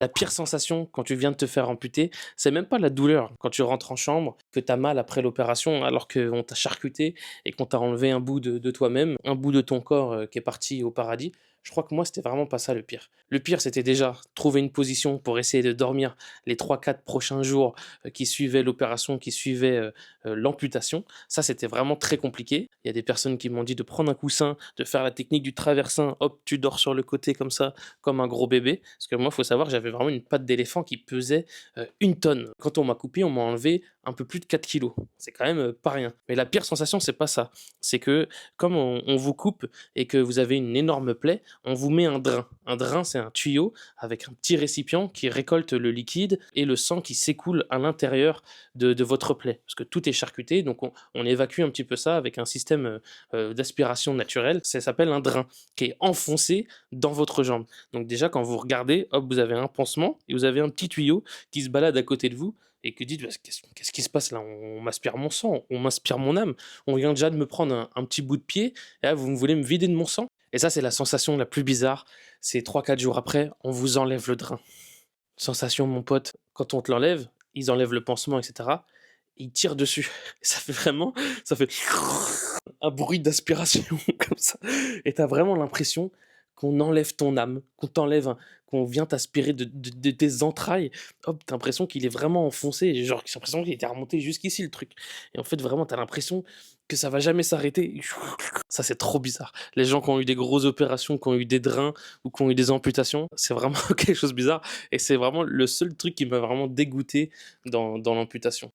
La pire sensation quand tu viens de te faire amputer, c'est même pas la douleur quand tu rentres en chambre, que tu as mal après l'opération alors qu'on t'a charcuté et qu'on t'a enlevé un bout de toi-même, un bout de ton corps, qui est parti au paradis. Je crois que moi, c'était vraiment pas ça le pire. Le pire, c'était déjà trouver une position pour essayer de dormir les 3, 4 prochains jours, qui suivaient l'opération, qui suivaient, l'amputation. Ça, c'était vraiment très compliqué. Il y a des personnes qui m'ont dit de prendre un coussin, de faire la technique du traversin, hop, tu dors sur le côté comme ça, comme un gros bébé. Parce que moi, il faut savoir que j'avais vraiment une patte d'éléphant qui pesait 1 tonne. Quand on m'a coupé, on m'a enlevé un peu plus de 4 kilos. C'est quand même pas rien. Mais la pire sensation, c'est pas ça. C'est que comme on vous coupe et que vous avez une énorme plaie, on vous met un drain. Un drain, c'est un tuyau avec un petit récipient qui récolte le liquide et le sang qui s'écoule à l'intérieur de votre plaie. Parce que tout est charcuté, donc on évacue un petit peu ça avec un système d'aspiration naturelle. Ça s'appelle un drain qui est enfoncé dans votre jambe. Donc déjà, quand vous regardez, hop, vous avez un pansement et vous avez un petit tuyau qui se balade à côté de vous et que dites: «Bah, qu'est-ce qui se passe là? On m'aspire mon sang, on m'inspire mon âme. On vient déjà de me prendre un petit bout de pied et là, vous voulez me vider de mon sang?» Et ça, c'est la sensation la plus bizarre. C'est 3, 4 jours après, on vous enlève le drain. Sensation, mon pote, quand on te l'enlève, ils enlèvent le pansement et cetera, ils tirent dessus. Ça fait vraiment ça fait un bruit d'aspiration comme ça et tu as vraiment l'impression qu'on enlève ton âme, qu'on t'enlève qu'on vient t'aspirer de tes entrailles. Hop, tu as l'impression qu'il est vraiment enfoncé, genre j'ai l'impression qu'il était remonté jusqu'ici le truc et en fait vraiment tu as l'impression que ça va jamais s'arrêter. Ça, c'est trop bizarre. Les gens qui ont eu des grosses opérations, qui ont eu des drains ou qui ont eu des amputations, c'est vraiment quelque chose de bizarre et c'est vraiment le seul truc qui m'a vraiment dégoûté dans l'amputation.